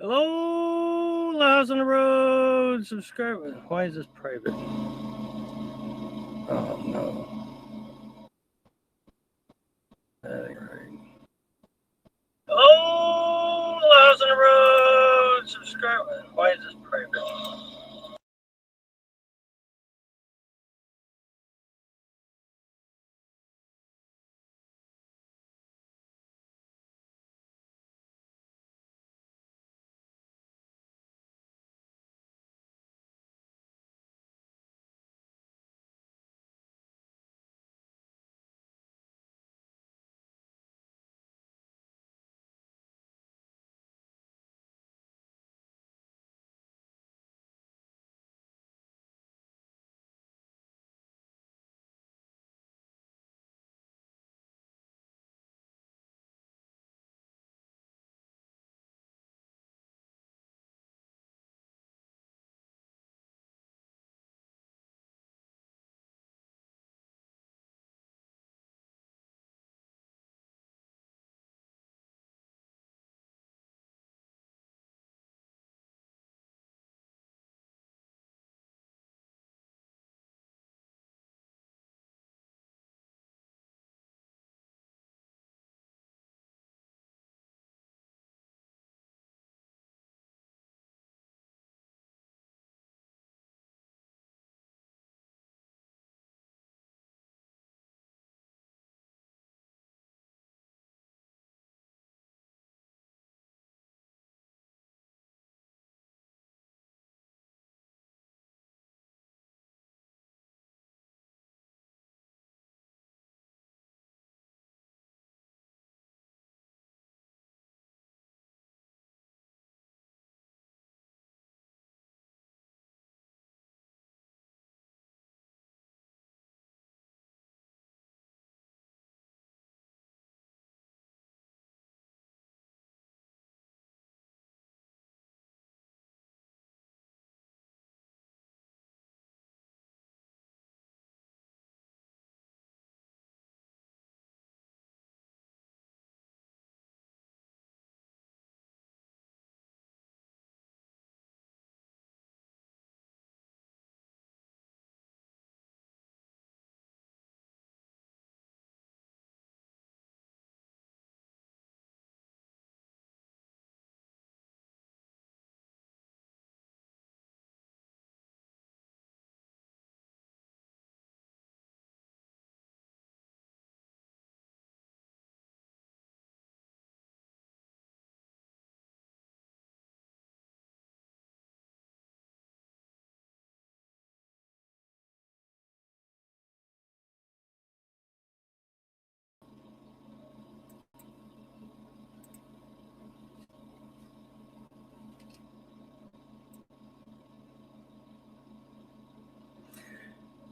Hello, Lives on the Road. Subscribe. Why is this private? Oh, no. That ain't right. Hello, Lives on the Road. Subscribe. Why is this private?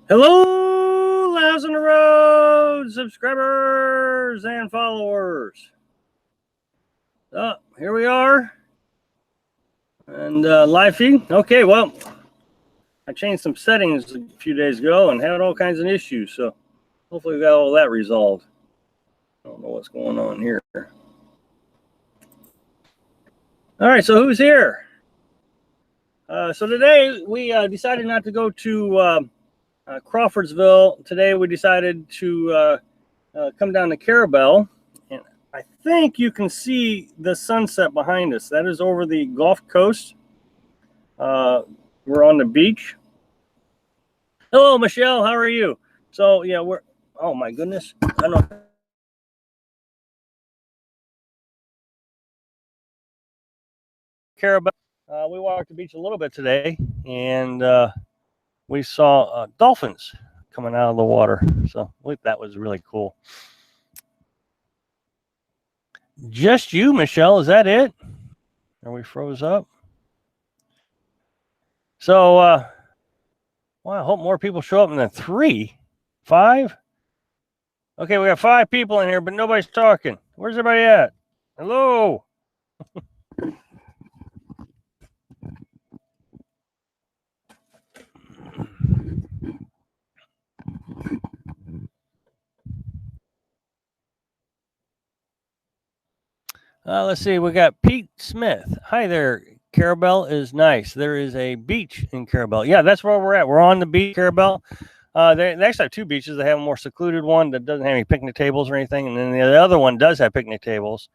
Hello, Lives on the Road subscribers and followers. Here we are. And live feed. Okay, well, I changed some settings a few days ago and had all kinds of issues. So hopefully we got all that resolved. I don't know what's going on here. All right, so who's here? So today we decided not to go to Crawfordsville. Today we decided to come down to Carrabelle. And I think you can see the sunset behind us. That is over the Gulf Coast. We're on the beach. Hello, Michelle. How are you? So, yeah, oh my goodness. I don't know. Carrabelle. We walked the beach a little bit today, and we saw dolphins coming out of the water. So that was really cool. Just you, Michelle. Is that it? Are we froze up? So, well, I hope more people show up than 3, 5. Okay, we got 5 people in here, but nobody's talking. Where's everybody at? Hello. Let's see. We got Pete Smith. Hi there. Carrabelle is nice. There is a beach in Carrabelle. Yeah, that's where we're at. We're on the beach, Carrabelle. They actually have two beaches. They have a more secluded one that doesn't have any picnic tables or anything, and then the other one does have picnic tables.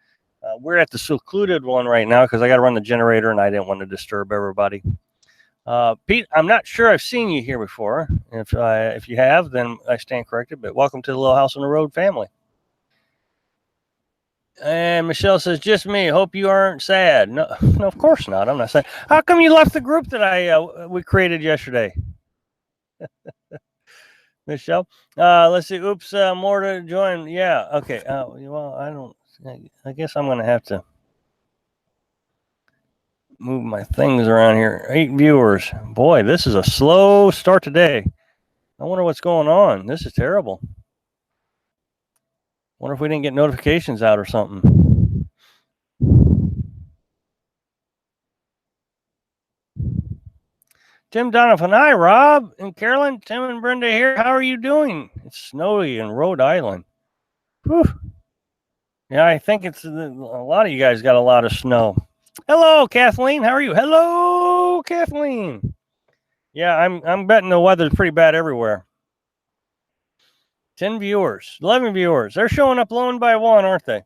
We're at the secluded one right now because I got to run the generator, and I didn't want to disturb everybody. Pete, I'm not sure I've seen you here before. If you have, then I stand corrected. But welcome to the Little House on the Road family. And Michelle says, just me. Hope you aren't sad. No, no, of course not. I'm not sad. How come you left the group that we created yesterday? Michelle, let's see. Oops, more to join. Yeah. Okay. Well, I guess I'm going to have to move my things around here. 8 viewers. Boy, this is a slow start today. I wonder what's going on. This is terrible. Wonder if we didn't get notifications out or something. Tim Donovan, hi, Rob and Carolyn, Tim and Brenda here. How are you doing? It's snowy in Rhode Island. Whew. Yeah, I think it's a lot of you guys got a lot of snow. Hello, Kathleen. How are you? Hello, Kathleen. Yeah, I'm betting the weather's pretty bad everywhere. 10 viewers, 11 viewers. They're showing up one by one, aren't they?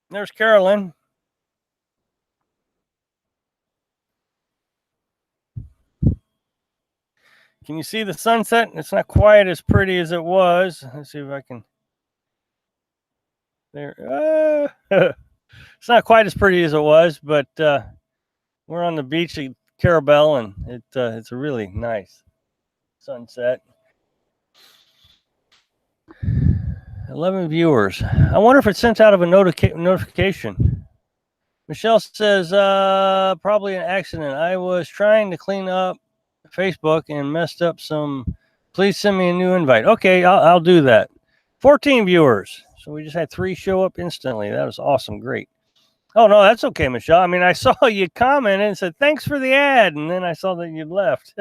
There's Carolyn. Can you see the sunset? It's not quite as pretty as it was. Let's see if I can. There. It's not quite as pretty as it was, but we're on the beach at Carrabelle, and it's a really nice sunset. 11 viewers. I wonder if it sent out of a notification. Michelle says, probably an accident. I was trying to clean up Facebook and messed up some. Please send me a new invite. Okay, I'll do that. 14 viewers. So we just had 3 show up instantly. That was awesome. Great. Oh, no, that's okay, Michelle. I mean, I saw you comment and said, thanks for the ad. And then I saw that you'd left.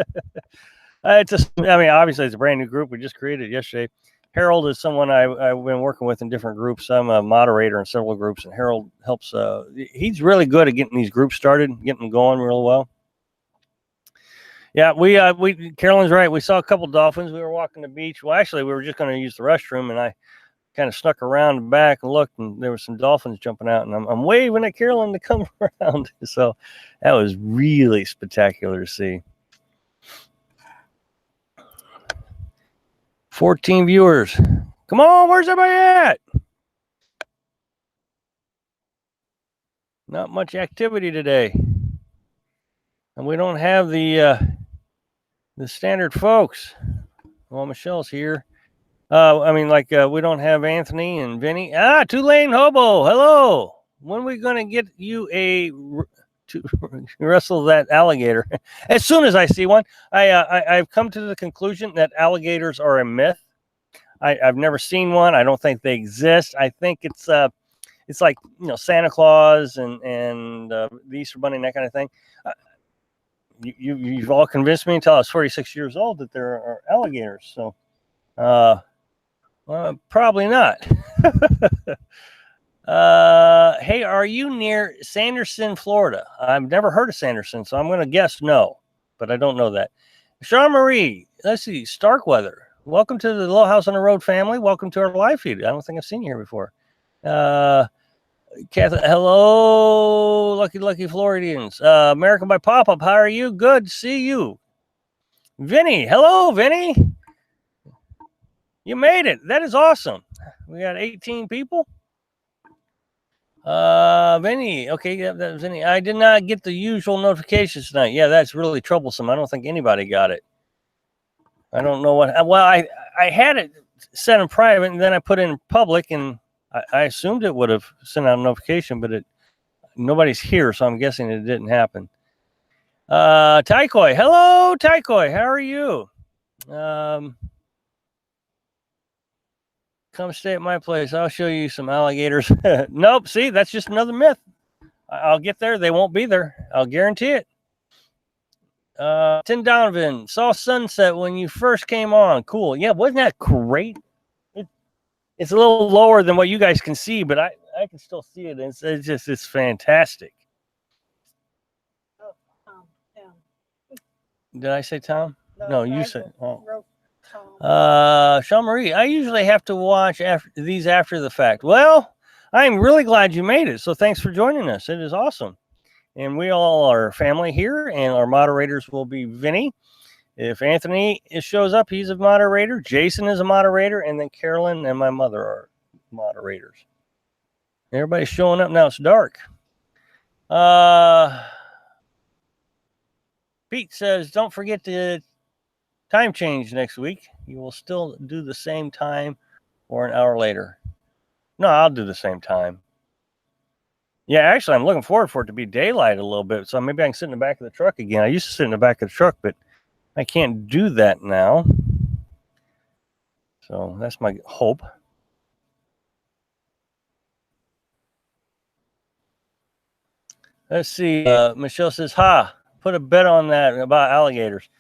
Obviously, it's a brand new group. We just created yesterday. Harold is someone I've been working with in different groups. I'm a moderator in several groups, and Harold helps. He's really good at getting these groups started, getting them going real well. Yeah, Carolyn's right. We saw a couple dolphins. We were walking the beach. Well, actually, we were just going to use the restroom, and I kind of snuck around the back and looked, and there were some dolphins jumping out, and I'm waving at Carolyn to come around. So that was really spectacular to see. 14 viewers. Come on, where's everybody at? Not much activity today. And we don't have the standard folks. Well, Michelle's here. We don't have Anthony and Vinny. Tulane Hobo. Hello. When are we going to get you to wrestle that alligator? As soon as I see one. I've come to the conclusion that alligators are a myth. I've never seen one. I don't think they exist. I think it's like, Santa Claus and the Easter Bunny and that kind of thing. You've all convinced me until I was 46 years old that there are alligators. So probably not. Hey, are you near Sanderson, Florida? I've never heard of Sanderson, so I'm going to guess no, but I don't know that. Sean Marie, let's see, Starkweather. Welcome to the Little House on the Road family. Welcome to our live feed. I don't think I've seen you here before. Catherine, hello, lucky Floridians. American by Pop-Up, how are you? Good to see you. Vinny, hello, Vinny. You made it. That is awesome. We got 18 people. Vinny, okay, yeah, that was Vinny. I did not get the usual notifications tonight. Yeah, that's really troublesome. I don't think anybody got it. I don't know what. Well, I had it set in private, and then I put it in public, and I assumed it would have sent out a notification, but nobody's here, so I'm guessing it didn't happen. Taikoi, hello, Taikoi, how are you? Come stay at my place. I'll show you some alligators. Nope, see, that's just another myth. I'll get there. They won't be there. I'll guarantee it. Tim Donovan, saw sunset when you first came on. Cool. Yeah, wasn't that great? It's a little lower than what you guys can see, but I can still see it. It's fantastic. Oh, Tom. Did I say Tom? No, you said. Wrote Tom. Sean Marie, I usually have to watch these after the fact. Well, I'm really glad you made it. So thanks for joining us. It is awesome. And we all are family here, and our moderators will be Vinny. If Anthony shows up, he's a moderator. Jason is a moderator, and then Carolyn and my mother are moderators. Everybody's showing up now. It's dark. Pete says, don't forget the time change next week. You will still do the same time or an hour later. No, I'll do the same time. Yeah, actually, I'm looking forward for it to be daylight a little bit, so maybe I can sit in the back of the truck again. I used to sit in the back of the truck, but I can't do that now. So that's my hope. Let's see. Michelle says, put a bet on that about alligators.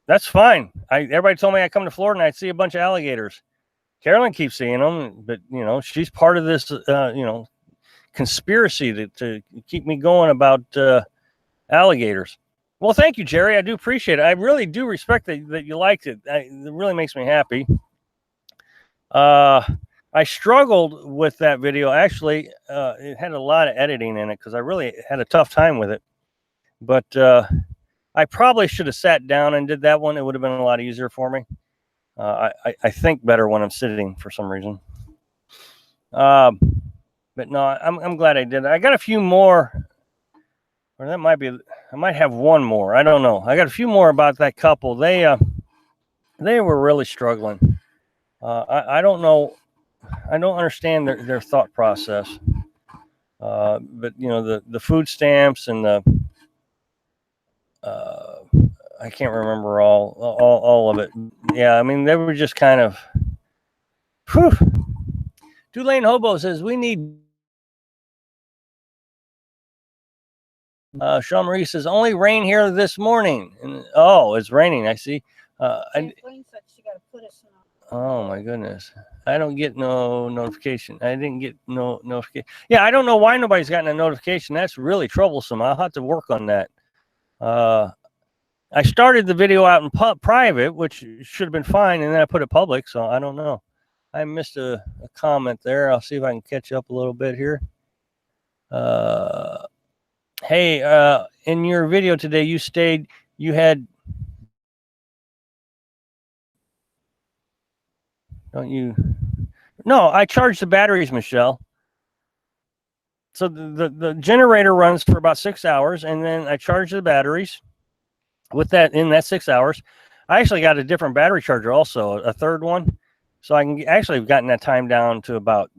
That's fine. Everybody told me I come to Florida and I'd see a bunch of alligators. Carolyn keeps seeing them, but, she's part of this, conspiracy to keep me going about alligators. Well, thank you, Jerry. I do appreciate it. I really do respect that you liked it. It really makes me happy. I struggled with that video. Actually, it had a lot of editing in it because I really had a tough time with it. But I probably should have sat down and did that one. It would have been a lot easier for me. I think better when I'm sitting for some reason. But no, I'm glad I did it. I got a few more. Or that might be, I might have one more. I don't know. I got a few more about that couple. They were really struggling. I don't know. I don't understand their thought process. But the food stamps and the I can't remember all of it. Yeah, I mean they were just kind of. Whew. Tulane Hobo says we need. Sean Marie says only rain here this morning. And, it's raining. I see. Oh my goodness. I don't get no notification. I didn't get no notification. Yeah, I don't know why nobody's gotten a notification. That's really troublesome. I'll have to work on that. I started the video out in private, which should have been fine, and then I put it public, so I don't know. I missed a comment there. I'll see if I can catch up a little bit here. Hey, in your video today, you had. Don't you? No, I charged the batteries, Michelle. So the generator runs for about 6 hours, and then I charge the batteries. With that, in that 6 hours, I actually got a different battery charger, also a third one. So I can actually have gotten that time down to about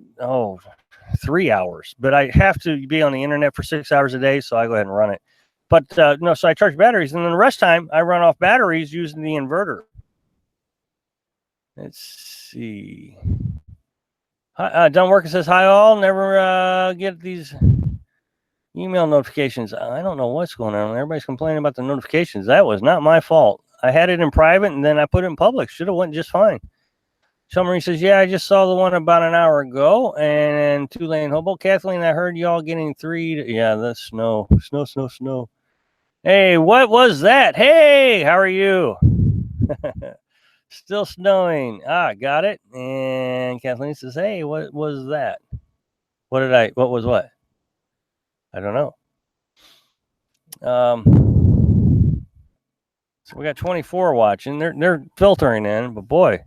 3 hours. But I have to be on the internet for 6 hours a day, so I go ahead and run it. But no, so I charge batteries, and then the rest time I run off batteries using the inverter. Let's see. Don Worker says, hi all. Never get these email notifications. I don't know what's going on. Everybody's complaining about the notifications. That was not my fault. I had it in private, and then I put it in public. Should have went just fine. Marie says, yeah, I just saw the one about an hour ago. And Tulane Hobo. Kathleen, I heard y'all getting 3. Yeah, the snow. Snow. Hey, what was that? Hey, how are you? Still snowing. Got it. And Kathleen says, hey, what was that? What was what? I don't know. So we got 24 watching. They're filtering in, but boy,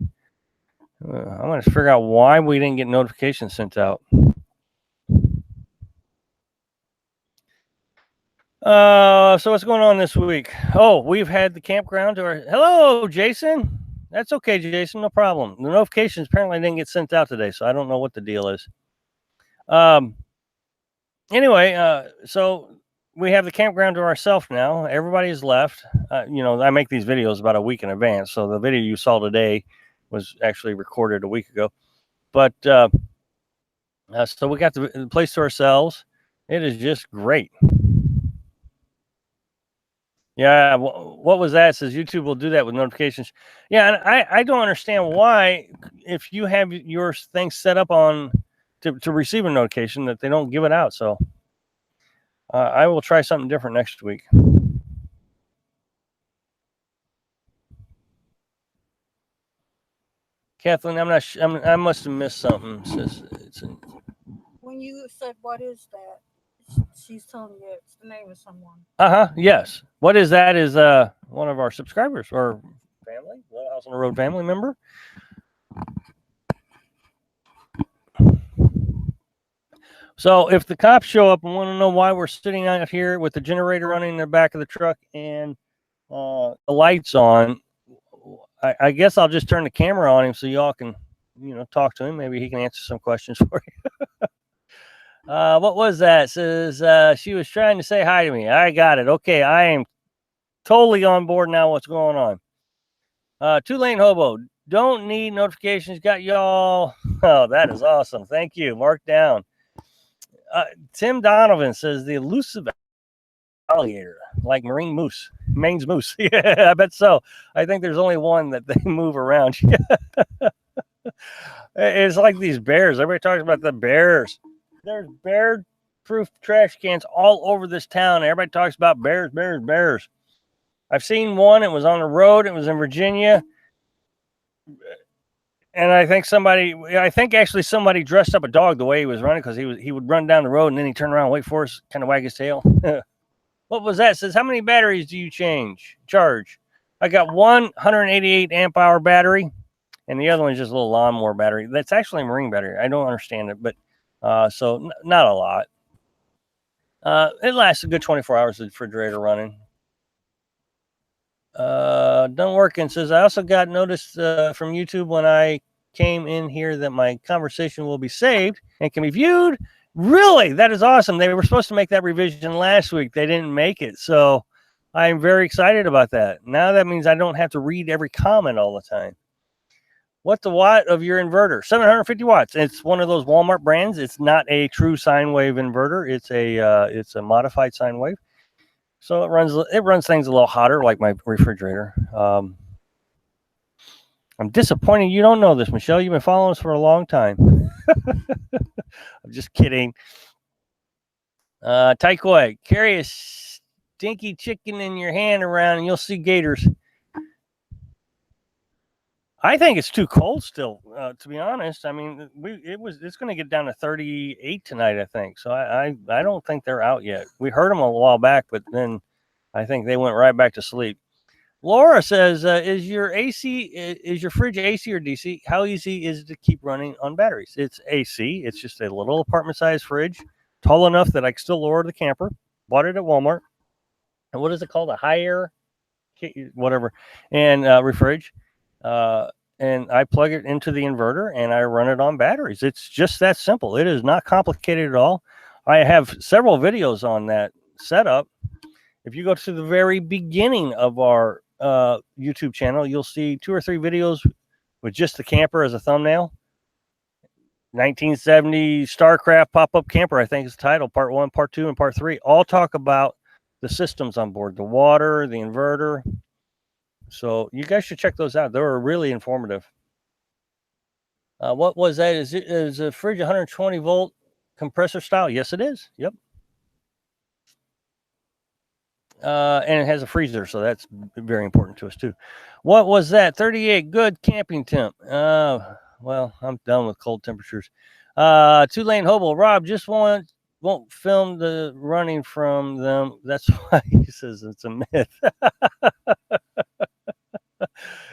I'm going to figure out why we didn't get notifications sent out. So what's going on this week? We've had the campground to our. Hello, Jason. That's okay, Jason. No problem. The notifications apparently didn't get sent out today, so I don't know what the deal is. Anyway, so we have the campground to ourselves now. Everybody's left. I make these videos about a week in advance, so the video you saw today was actually recorded a week ago. But so we got the place to ourselves. It is just great. Yeah, what was that? It says YouTube will do that with notifications. Yeah, and I don't understand why, if you have your thing set up on to receive a notification that they don't give it out. So I will try something different next week. Kathleen, I must have missed something. When you said, what is that? She's telling you it's the name of someone. Yes. What is that? Is one of our subscribers or family, House on the Road family member. So if the cops show up and want to know why we're sitting out here with the generator running in the back of the truck and the lights on, I guess I'll just turn the camera on him so y'all can, talk to him. Maybe he can answer some questions for you. What was that? Says she was trying to say hi to me. I got it. Okay, I am totally on board now. What's going on? Two-lane hobo. Don't need notifications. Got y'all. Oh, that is awesome. Thank you. Mark down. Tim Donovan says the elusive alligator, like marine moose, Maine's moose. Yeah, I bet so. I think there's only one that they move around. It's like these bears. Everybody talks about the bears. There's bear-proof trash cans all over this town. Everybody talks about bears, bears, bears. I've seen one. It was on the road. It was in Virginia. And I think actually somebody dressed up a dog the way he was running, because he would run down the road and then he'd turn around and wait for us, kind of wag his tail. What was that? It says, how many batteries do you charge? I got one 188 amp hour battery, and the other one is just a little lawnmower battery. That's actually a marine battery. I don't understand it, but so not a lot. It lasts a good 24 hours, the refrigerator running. Done working. Says, I also got notice from YouTube when I came in here that my conversation will be saved and can be viewed. Really? That is awesome. They were supposed to make that revision last week. They didn't make it. So I'm very excited about that. Now that means I don't have to read every comment all the time. What's the watt of your inverter? 750 watts. It's one of those Walmart brands. It's not a true sine wave inverter. It's a modified sine wave. So it runs things a little hotter, like my refrigerator. I'm disappointed you don't know this, Michelle. You've been following us for a long time. I'm just kidding. Taikoi, carry a stinky chicken in your hand around and you'll see gators. I think it's too cold still, to be honest. I mean, it's going to get down to 38 tonight, I think. So I don't think they're out yet. We heard them a while back, but then I think they went right back to sleep. Laura says, is your fridge AC or DC? How easy is it to keep running on batteries? It's AC. It's just a little apartment-sized fridge, tall enough that I can still lower the camper. Bought it at Walmart. And what is it called? A high air, whatever, and refrige. And I plug it into the inverter and I run it on batteries. It's just that simple. It is not complicated at all. I have several videos on that setup. If you go to the very beginning of our YouTube channel, you'll see 2 or 3 videos with just the camper as a thumbnail. 1970 Starcraft pop-up camper, I think is the title. Part 1, Part 2, and Part 3 all talk about the systems on board, the water, the inverter. So you guys should check those out. They were really informative. What was that? Is a fridge 120 volt compressor style? Yes, it is. Yep. And it has a freezer, so that's very important to us too. What was that? 38, good camping temp. Well, I'm done with cold temperatures. 2-lane hobo. Rob just won't film the running from them. That's why he says it's a myth.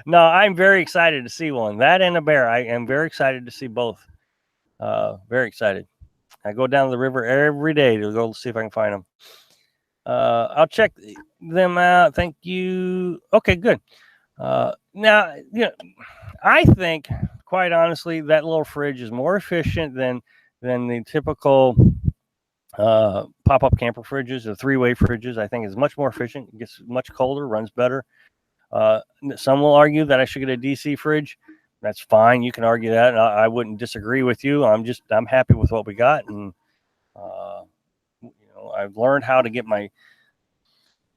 No, I'm very excited to see one. That and a bear. I am very excited to see both. Very excited. I go down to the river every day to go see if I can find them. I'll check them out. Thank you. Okay, good. Now, I think, quite honestly, that little fridge is more efficient than the typical pop-up camper fridges, the 3-way fridges. I think it's much more efficient. It gets much colder, runs better. Some will argue that I should get a DC fridge. That's fine. You can argue that. And I wouldn't disagree with you. I'm happy with what we got. And, I've learned how to get my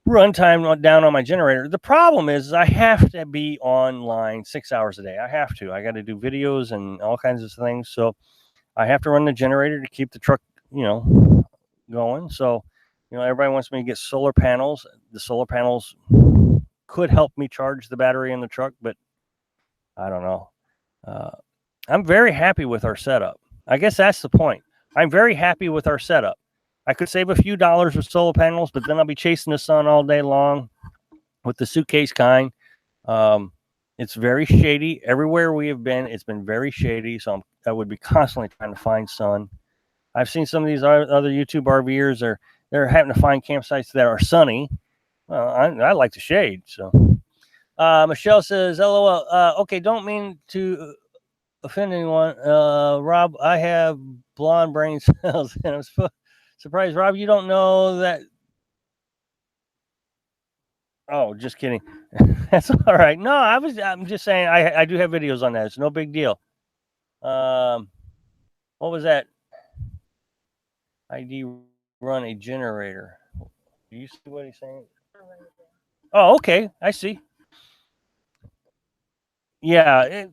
runtime down on my generator. The problem is I have to be online 6 hours a day. I have to. I got to do videos and all kinds of things. So I have to run the generator to keep the truck, going. So, everybody wants me to get solar panels. The solar panels could help me charge the battery in the truck, but I don't know. I'm very happy with our setup. I guess that's the point. I'm very happy with our setup. I could save a few dollars with solar panels, but then I'll be chasing the sun all day long with the suitcase kind. It's very shady. Everywhere we have been, it's been very shady. So I would be constantly trying to find sun. I've seen some of these other YouTube RVers, they're having to find campsites that are sunny. Well, I like the shade. So Michelle says, LOL. Okay, don't mean to offend anyone. Rob, I have blonde brain cells, and I'm surprised, Rob, you don't know that. Oh, just kidding. That's all right. No, I'm just saying I do have videos on that. It's no big deal. What was that? ID run a generator. Do you see what he's saying? Oh, okay. I see. Yeah,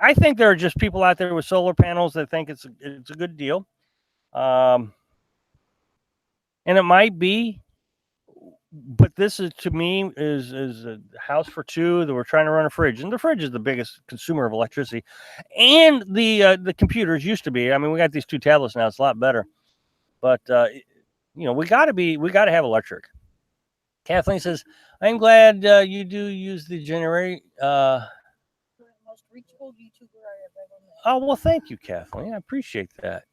I think there are just people out there with solar panels that think it's a good deal. And it might be, but this is, to me, is a house for two that we're trying to run a fridge, and the fridge is the biggest consumer of electricity, and the computers used to be. I mean, we got these two tablets now; it's a lot better, but we got to have electric. Kathleen says, "I'm glad you do use the generator." Most reachable YouTuber I have ever met. Oh, well, thank you, Kathleen. I appreciate that.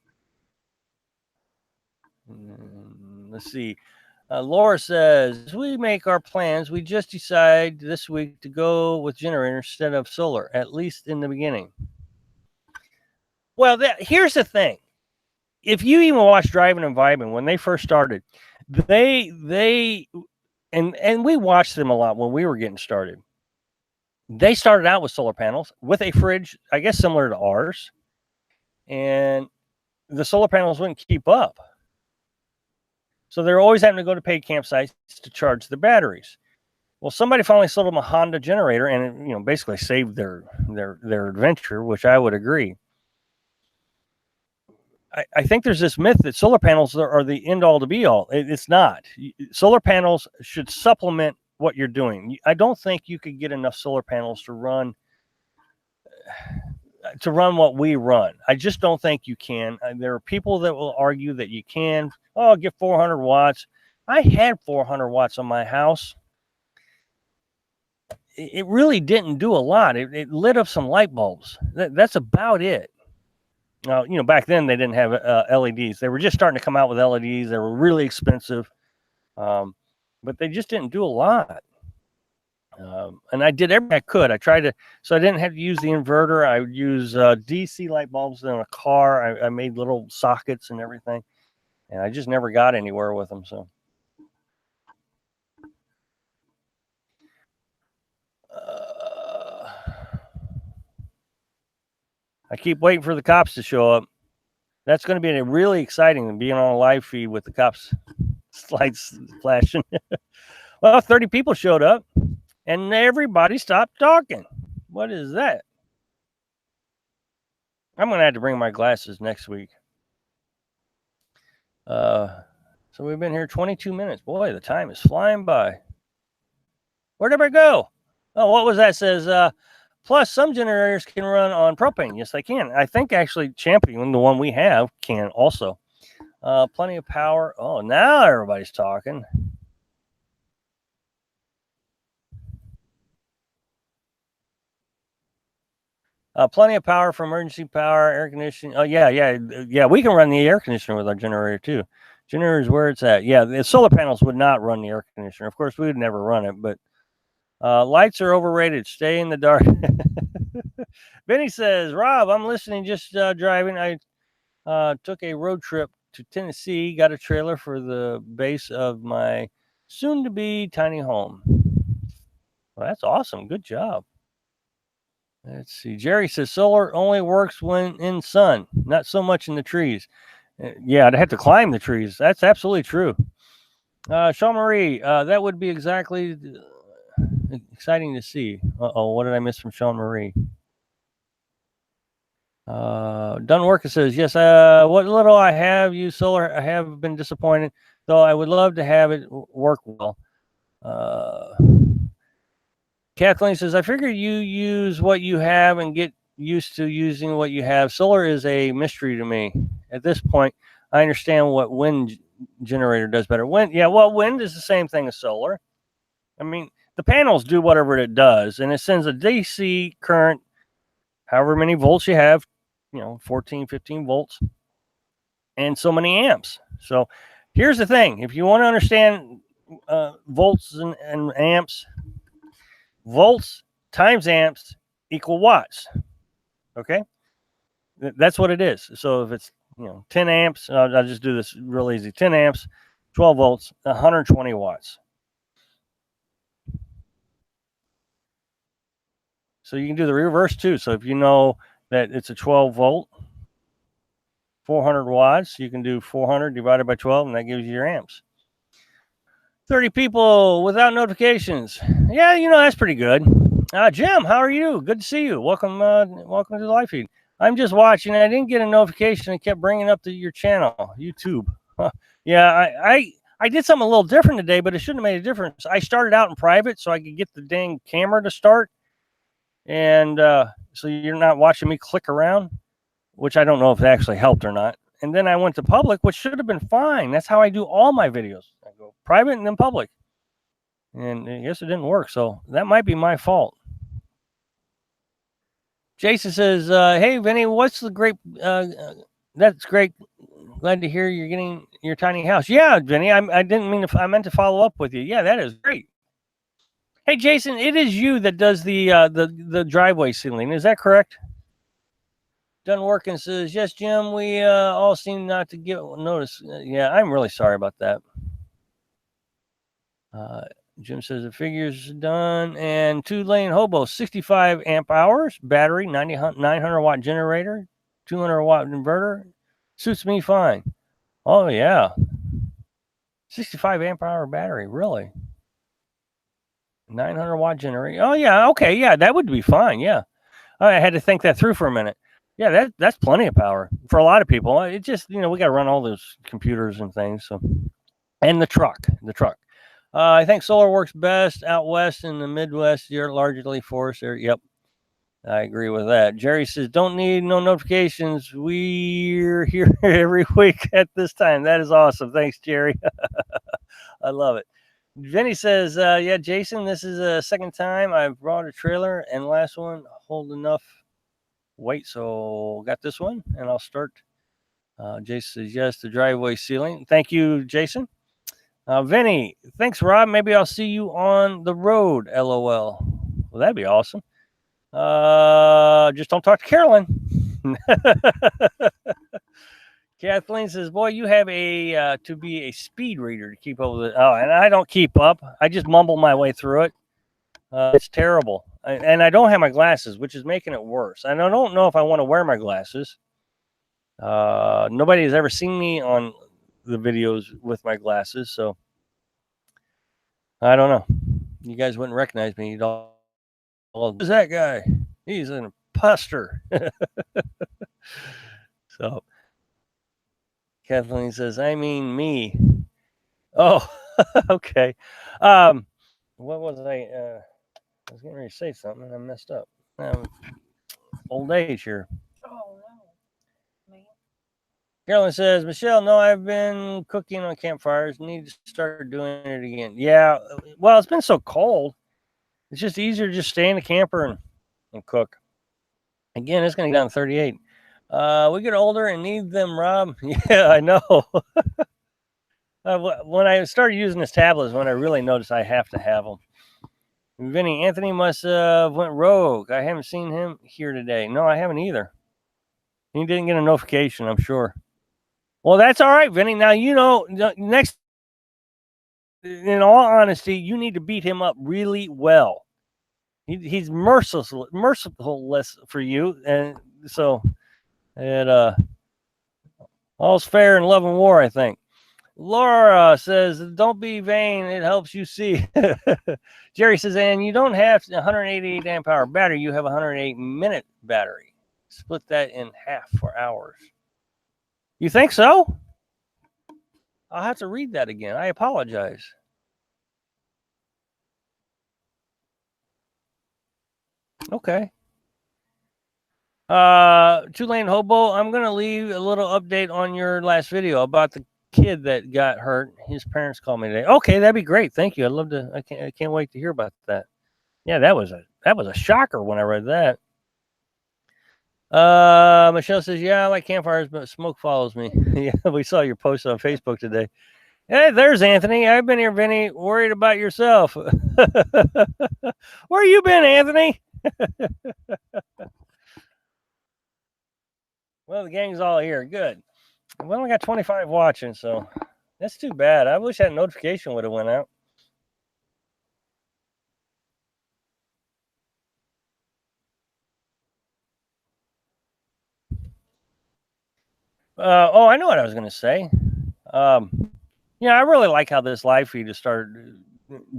Let's see. Laura says, as we make our plans, we just decide this week to go with generator instead of solar, at least in the beginning. Well, here's the thing. If you even watch Driving and Vibing, when they first started, they and we watched them a lot when we were getting started. They started out with solar panels with a fridge, I guess similar to ours, and the solar panels wouldn't keep up. So they're always having to go to paid campsites to charge the batteries. Well, somebody finally sold them a Honda generator, and it, basically saved their adventure, which I would agree. I think there's this myth that solar panels are the end all to be all. It's not. Solar panels should supplement what you're doing. I don't think you could get enough solar panels to run what we run. I just don't think you can. There are people that will argue that you can. Oh, get 400 watts. I had 400 watts on my house. It really didn't do a lot. It lit up some light bulbs. That's about it. Back then they didn't have LEDs. They were just starting to come out with LEDs. They were really expensive, but they just didn't do a lot. And I did everything I could. I tried to, so I didn't have to use the inverter. I would use DC light bulbs in a car. I made little sockets and everything, and I just never got anywhere with them. So. I keep waiting for the cops to show up. That's going to be really exciting than being on a live feed with the cops lights flashing. Well, 30 people showed up and everybody stopped talking. What is that? I'm going to have to bring my glasses next week. So we've been here 22 minutes. Boy, the time is flying by. Where'd everybody go? Oh, what was that? It says, plus some generators can run on propane. Yes, they can. I think actually Champion, the one we have, can also. Plenty of power. Oh, now everybody's talking. Plenty of power for emergency power, air conditioning. Oh, yeah. We can run the air conditioner with our generator too. Generator is where it's at. Yeah, the solar panels would not run the air conditioner. Of course, we would never run it, but lights are overrated. Stay in the dark. Benny says, Rob, I'm listening, just driving. I took a road trip to Tennessee, got a trailer for the base of my soon-to-be tiny home. Well, that's awesome. Good job. Let's see. Jerry says solar only works when in sun, not so much in the trees. Yeah, I'd have to climb the trees. That's absolutely true. Sean Marie, that would be exactly exciting to see. Uh-oh, what did I miss from Sean Marie? Doesn't work. It says, yes, what little I have used solar, I have been disappointed, though I would love to have it work well. Kathleen says, I figure you use what you have and get used to using what you have. Solar is a mystery to me. At this point, I understand what wind generator does better. Wind, yeah, well, wind is the same thing as solar. I mean, the panels do whatever it does, and it sends a DC current, however many volts you have, 14, 15 volts, and so many amps. So here's the thing. If you want to understand volts and amps, volts times amps equal watts. Okay? That's what it is. So if it's, 10 amps, I'll just do this real easy. 10 amps, 12 volts, 120 watts. So you can do the reverse too. So if you know that it's a 12 volt, 400 watts, you can do 400 divided by 12, and that gives you your amps. 30 people without notifications. Yeah, that's pretty good. Jim, how are you? Good to see you. Welcome to the live feed. I'm just watching. I didn't get a notification. It kept bringing up your channel, YouTube. Yeah, I did something a little different today, but it shouldn't have made a difference. I started out in private so I could get the dang camera to start. And so you're not watching me click around, which I don't know if it actually helped or not. And then I went to public, which should have been fine. That's how I do all my videos. I go private and then public. And I guess it didn't work. So that might be my fault. Jason says, hey, Vinny, what's the great? That's great. Glad to hear you're getting your tiny house. Yeah, Vinny, I didn't mean to. I meant to follow up with you. Yeah, that is great. Hey, Jason, it is you that does the driveway ceiling. Is that correct? Done working says, yes, Jim, we all seem not to get notice. Yeah, I'm really sorry about that. Jim says the figure's done. And 2-lane hobo, 65 amp hours, battery, 900 watt generator, 200 watt inverter. Suits me fine. Oh, yeah. 65 amp hour battery, really? 900 watt generator. Oh, yeah. Okay. Yeah, that would be fine. Yeah. I had to think that through for a minute. Yeah, that's plenty of power for a lot of people. It just, we got to run all those computers and things. So, and the truck. I think solar works best out west in the Midwest. You're largely forest area. Yep, I agree with that. Jerry says, don't need no notifications. We're here every week at this time. That is awesome. Thanks, Jerry. I love it. Vinny says, yeah, Jason, this is a second time I've brought a trailer, and last one hold enough weight, so got this one, and I'll start. Jason says, yes, the driveway ceiling. Thank you, Jason. Vinny, thanks, Rob. Maybe I'll see you on the road, LOL. Well, that'd be awesome. Just don't talk to Carolyn. Kathleen says, boy, you have to be a speed reader to keep up with it. Oh, and I don't keep up. I just mumble my way through it. It's terrible. And I don't have my glasses, which is making it worse. And I don't know if I want to wear my glasses. Nobody has ever seen me on the videos with my glasses, so I don't know. You guys wouldn't recognize me. You'd all, who's that guy? He's an imposter. So Kathleen says, I mean me. Oh, okay. What was I was getting ready to say something and I messed up. Old age here. Oh no. Carolyn says, Michelle, no, I've been cooking on campfires. Need to start doing it again. Yeah, well, it's been so cold. It's just easier to just stay in the camper and cook. Again, it's going to get down to 38. We get older and need them, Rob. Yeah, I know. When I started using this tablet is when I really noticed I have to have them. Vinny, Anthony must have went rogue. I haven't seen him here today. No, I haven't either. He didn't get a notification, I'm sure. Well, that's all right, Vinny. Now, next, in all honesty, you need to beat him up really well. He's merciless for you. And so all's fair in love and war, I think. Laura says, don't be vain. It helps you see. Jerry says, and you don't have 188 amp hour battery. You have a 108 minute battery. split that in half for hours. You think so? I'll have to read that again. I apologize. Okay. Tulane Hobo, I'm going to leave a little update on your last video about the kid that got hurt. His parents called me today. Okay, that'd be great. Thank you. I'd love to. I can't wait to hear about that. Yeah, that was a shocker when I read that. Michelle says, yeah, I like campfires, but smoke follows me. Yeah, we saw your post on Facebook today. Hey, there's Anthony. I've been here, Vinny, worried about yourself. Where you been, Anthony? Well, the gang's all here. Good. We only got 25 watching, so that's too bad. I wish that notification would have went out. Oh, I know what I was going to say. I really like how this live feed has started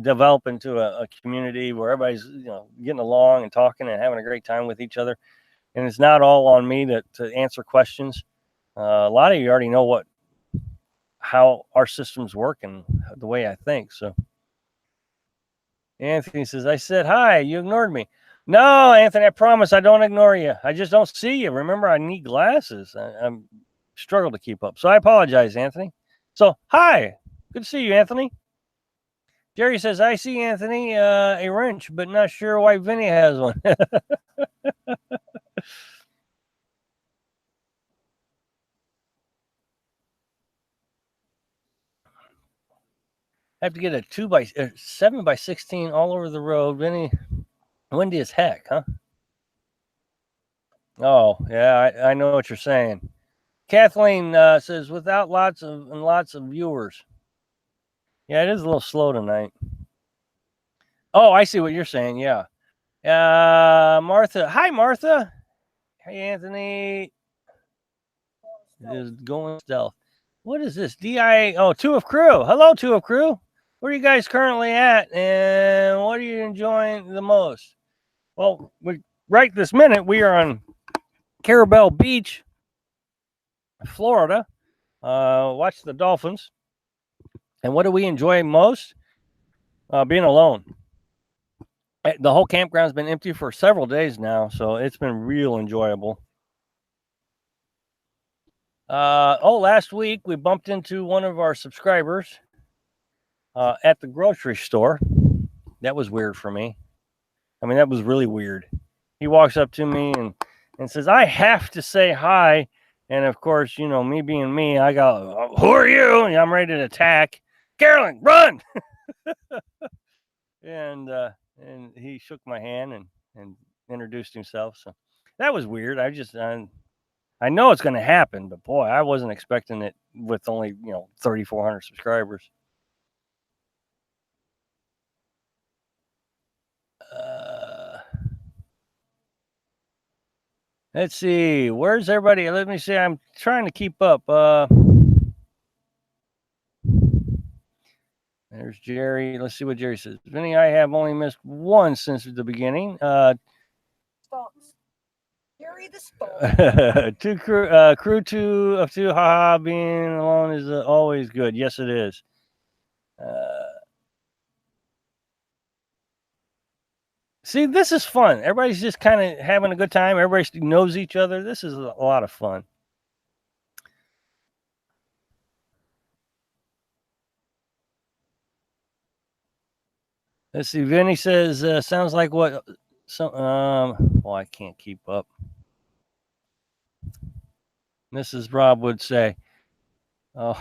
develop into a community where everybody's getting along and talking and having a great time with each other, and it's not all on me to answer questions. A lot of you already know how our systems work and the way I think. So Anthony says, I said hi, you ignored me. No, Anthony, I promise I don't ignore you. I just don't see you. Remember, I need glasses. I'm struggle to keep up, so I apologize, Anthony. So hi, good to see you, Anthony. Jerry says, I see, Anthony, a wrench, but not sure why Vinny has one. I have to get a 7x16 all over the road. Vinny, windy as heck, huh? Oh, yeah, I know what you're saying. Kathleen says, without lots of viewers. Yeah, it is a little slow tonight. Oh, I see what you're saying. Yeah. Martha. Hi, Martha. Hey, Anthony. Is going stealth. What is this? DIA. Oh, Two of Crew. Hello, Two of Crew. Where are you guys currently at? And what are you enjoying the most? Well, right this minute, we are on Carrabelle Beach, Florida. Watch the dolphins. And what do we enjoy most? Being alone. The whole campground's been empty for several days now, so it's been real enjoyable. Last week we bumped into one of our subscribers at the grocery store. That was weird for me. I mean, that was really weird. He walks up to me and says, I have to say hi. And of course, me being me, I go, who are you? And I'm ready to attack. Carolyn, run! And he shook my hand and introduced himself. So that was weird. I know it's going to happen, but boy, I wasn't expecting it with only 3,400 subscribers. Let's see. Where's everybody? Let me see. I'm trying to keep up. There's Jerry. Let's see what Jerry says. Vinny, I have only missed one since the beginning. Stalks. Jerry the Stalk. Crew two of two. Haha, being alone is always good. Yes, it is. See, this is fun. Everybody's just kind of having a good time. Everybody knows each other. This is a lot of fun. Let's see. Vinny says, sounds like what? Well, I can't keep up. Mrs. Rob would say. Oh,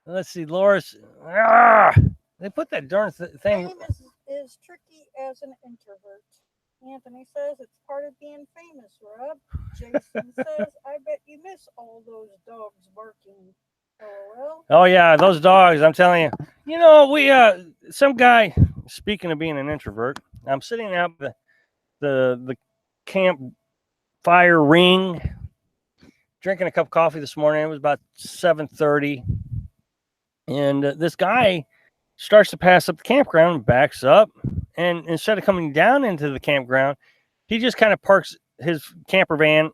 let's see. Loris. They put that darn thing. Fame is tricky as an introvert. Anthony says it's part of being famous, Rob. Jason says, I bet you miss all those dogs barking. LOL. Oh yeah, those dogs. I'm telling you. We some guy. Speaking of being an introvert, I'm sitting out the campfire ring, drinking a cup of coffee this morning. It was about 7:30, and this guy starts to pass up the campground and backs up. And instead of coming down into the campground, he just kind of parks his camper van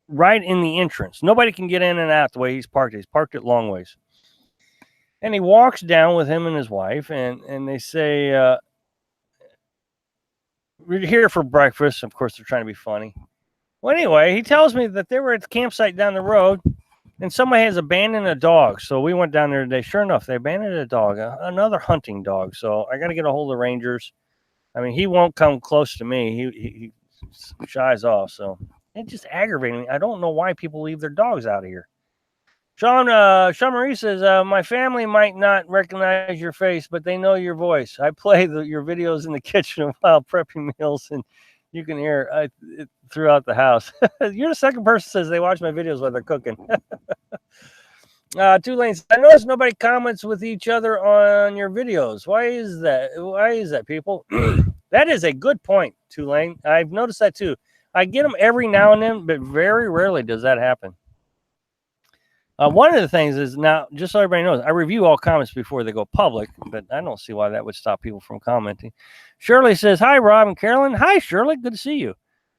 right in the entrance. Nobody can get in and out the way he's parked. He's parked it long ways. And he walks down with him and his wife, and they say, we're here for breakfast. Of course, they're trying to be funny. Well, anyway, he tells me that they were at the campsite down the road, and somebody has abandoned a dog. So we went down there today. Sure enough, they abandoned a dog, another hunting dog. So I got to get a hold of the rangers. I mean, he won't come close to me. He shies off. So it's just aggravating me. I don't know why people leave their dogs out of here. Sean Marie says, my family might not recognize your face, but they know your voice. I play your videos in the kitchen while prepping meals, and you can hear it throughout the house. You're the second person who says they watch my videos while they're cooking. Tulane says, I notice nobody comments with each other on your videos. Why is that? Why is that, people? That is a good point, Tulane. I've noticed that too. I get them every now and then, but very rarely does that happen. One of the things is, now, just so everybody knows, I review all comments before they go public, but I don't see why that would stop people from commenting. Shirley says, hi, Rob and Carolyn. Hi, Shirley. Good to see you.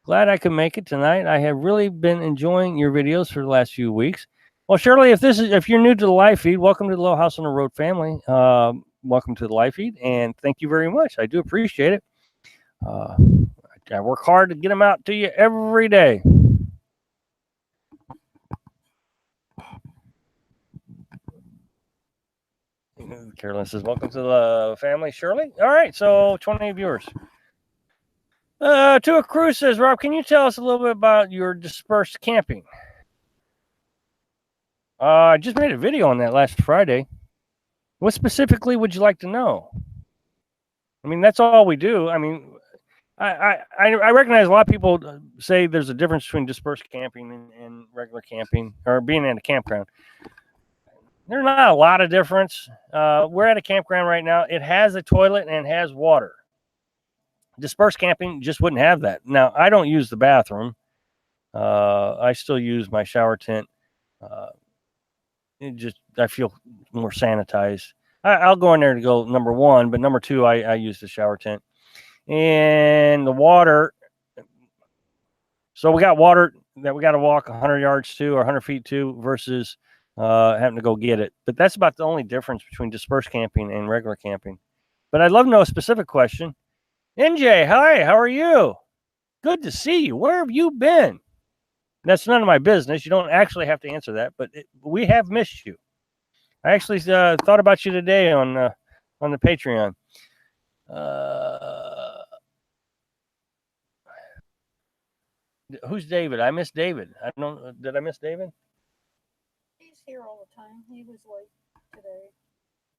Glad I could make it tonight. I have really been enjoying your videos for the last few weeks. Well, Shirley, if you're new to the live feed, welcome to the Little House on the Road family. Welcome to the live feed, and thank you very much. I do appreciate it. I work hard to get them out to you every day. Carolyn says, welcome to the family, Shirley. All right, so 20 viewers. Tua Cruz says, Rob, can you tell us a little bit about your dispersed camping? I just made a video on that last Friday. What specifically would you like to know? I mean, that's all we do. I mean, I recognize a lot of people say there's a difference between dispersed camping and regular camping, or being in a campground. There's not a lot of difference. We're at a campground right now. It has a toilet and it has water. Dispersed camping just wouldn't have that. Now, I don't use the bathroom. I still use my shower tent. I feel more sanitized. I'll go in there to go number one, but number two, I use the shower tent. And the water. So we got water that we got to walk 100 yards to or 100 feet to versus having to go get it. But that's about the only difference between dispersed camping and regular camping. But I'd love to know a specific question. NJ, hi, how are you? Good to see you. Where have you been? That's none of my business. You don't actually have to answer that, but we have missed you. I actually thought about you today on the Patreon. Who's David? I miss David. I don't. Did I miss David? He's here all the time. He was late today.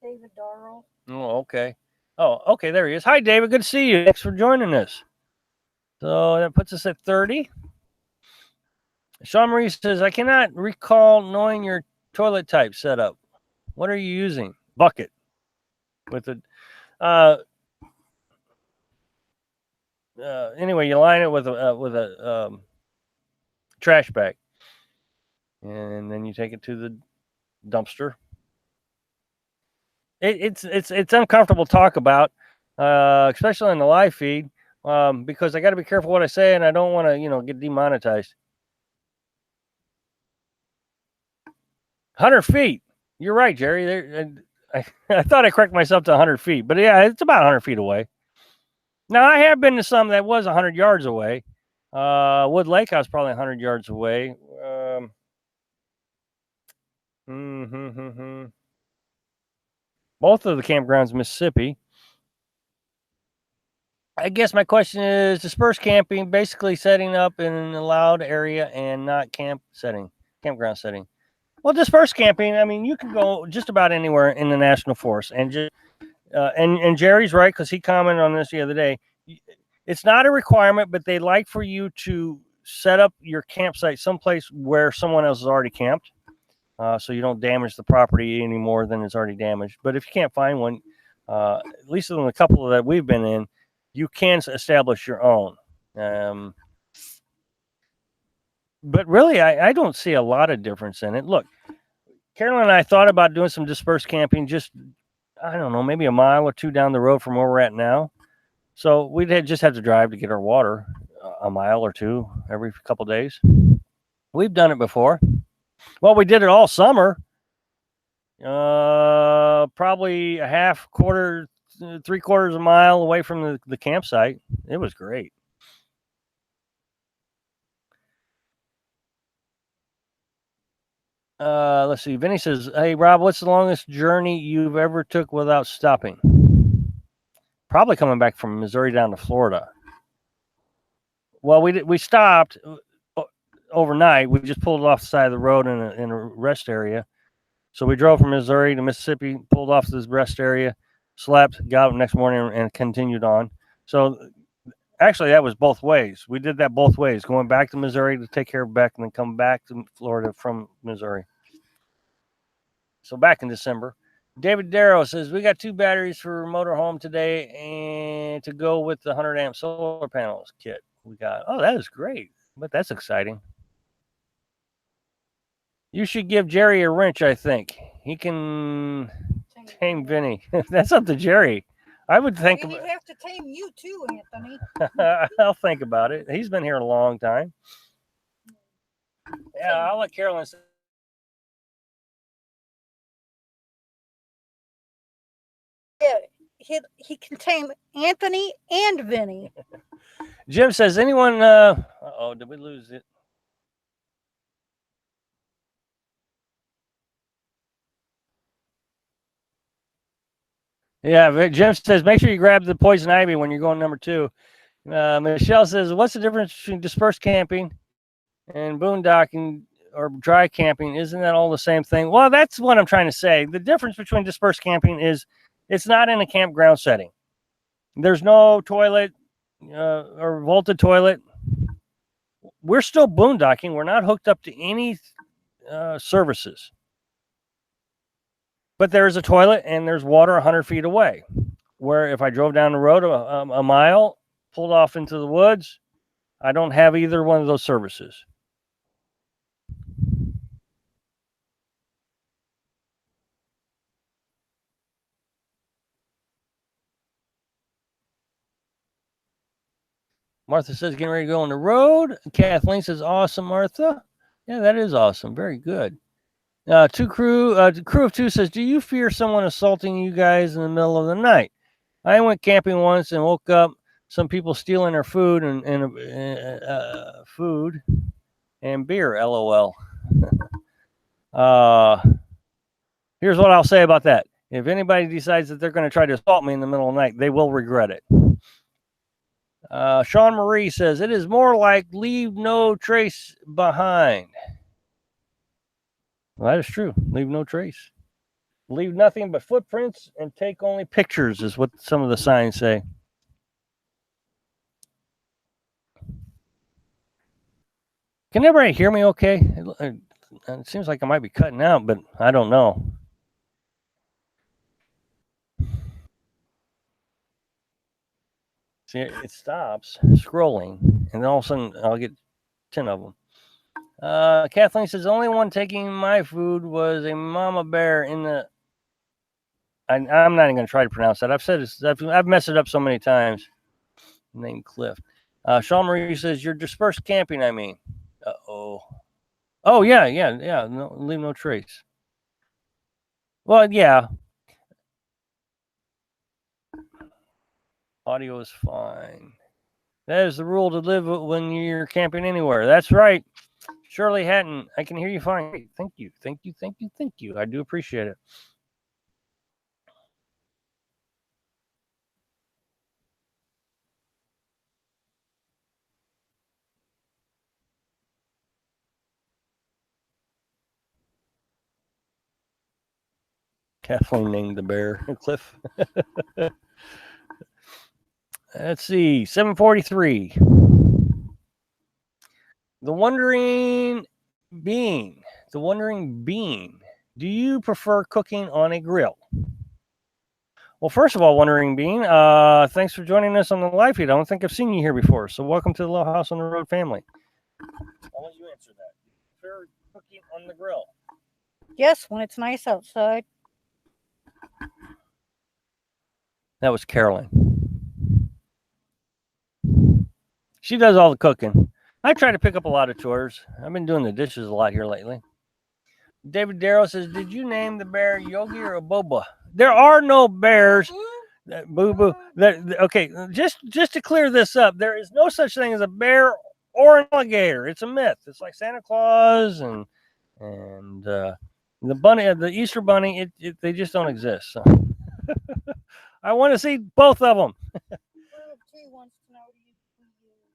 David Darrell. Oh, okay. Oh, okay. There he is. Hi, David. Good to see you. Thanks for joining us. So that puts us at 30. Sean Marie says, I cannot recall knowing your toilet type setup. What are you using? Bucket. With a anyway, you line it with a trash bag, and then you take it to the dumpster. It's uncomfortable to talk about, especially on the live feed, because I got to be careful what I say, and I don't want to get demonetized. 100 feet. You're right, Jerry. I thought I corrected myself to 100 feet, but yeah, it's about 100 feet away. Now, I have been to some that was 100 yards away. Wood Lake, I was probably 100 yards away. Both of the campgrounds in Mississippi. I guess my question is dispersed camping, basically setting up in an allowed area and not campground setting. Well, dispersed camping, I mean, you can go just about anywhere in the national forest, and and Jerry's right, because he commented on this the other day. It's not a requirement, but they like for you to set up your campsite someplace where someone else has already camped, so you don't damage the property any more than it's already damaged. But if you can't find one, at least in a couple that we've been in, you can establish your own. But really, I don't see a lot of difference in it. Look, Carolyn and I thought about doing some dispersed camping just, I don't know, maybe a mile or two down the road from where we're at now. So we'd just have to drive to get our water. a mile or two every couple days. We've done it before. Well, we did it all summer. Probably a half, quarter, 3/4 of a mile away from the campsite. It was great. Let's see. Vinny says, "Hey Rob, what's the longest journey you've ever took without stopping?" Probably coming back from Missouri down to Florida. Well, we stopped overnight. We just pulled off the side of the road in a rest area. So we drove from Missouri to Mississippi, pulled off this rest area, slept, got up next morning, and continued on. So actually, that was both ways. We did that both ways, going back to Missouri to take care of Beck and then come back to Florida from Missouri. So back in December. David Darrow says, we got 2 batteries for motorhome today and to go with the 100 amp solar panels kit we got. Oh, that is great. But that's exciting. You should give Jerry a wrench, I think. He can tame Vinny. That's up to Jerry. I would think. He'd have to tame you too, Anthony. I'll think about it. He's been here a long time. Yeah, I'll let Carolyn say. Yeah, he can tame Anthony and Vinny. Jim says, anyone... Uh-oh, did we lose it? Yeah, Jim says, make sure you grab the poison ivy when you're going number 2. Michelle says, what's the difference between dispersed camping and boondocking or dry camping? Isn't that all the same thing? Well, that's what I'm trying to say. The difference between dispersed camping is it's not in a campground setting. There's no toilet or vaulted toilet. We're still boondocking. We're not hooked up to any services. But there's a toilet and there's water 100 feet away. Where if I drove down the road a mile, pulled off into the woods, I don't have either one of those services. Martha says, getting ready to go on the road. Kathleen says, awesome, Martha. Yeah, that is awesome. Very good. Crew of 2 says, do you fear someone assaulting you guys in the middle of the night? I went camping once and woke up some people stealing our food and food and beer. LOL. Here's what I'll say about that. If anybody decides that they're going to try to assault me in the middle of the night, they will regret it. Sean Marie says, it is more like leave no trace behind. Well, that is true. Leave no trace. Leave nothing but footprints and take only pictures is what some of the signs say. Can everybody hear me okay? It seems like I might be cutting out, but I don't know. See, it stops scrolling, and then all of a sudden I'll get 10 of them. Kathleen says, the only one taking my food was a mama bear in the... I'm not even going to try to pronounce that. I've messed it up so many times. Named Cliff. Sean Marie says, you're dispersed camping, I mean. Uh-oh. Oh, yeah. No, leave no trace. Well, yeah. Audio is fine. That is the rule to live when you're camping anywhere. That's right. Shirley Hatton, I can hear you fine. Thank you. I do appreciate it. Kathleen named the bear Cliff. Let's see, 743. The Wondering Being. Do you prefer cooking on a grill? Well, first of all, Wondering Being, thanks for joining us on the live feed. I don't think I've seen you here before, so welcome to the Little House on the Road family. I'll let you answer that. Do you prefer cooking on the grill? Yes, when it's nice outside. That was Carolyn. She does all the cooking. I try to pick up a lot of chores. I've been doing the dishes a lot here lately. David Darrow says, "Did you name the bear Yogi or Boba?" There are no bears. Boo boo. Okay, just to clear this up, there is no such thing as a bear or an alligator. It's a myth. It's like Santa Claus and the bunny, the Easter bunny. They just don't exist. So. I want to see both of them. Group 2 wants to know, do you use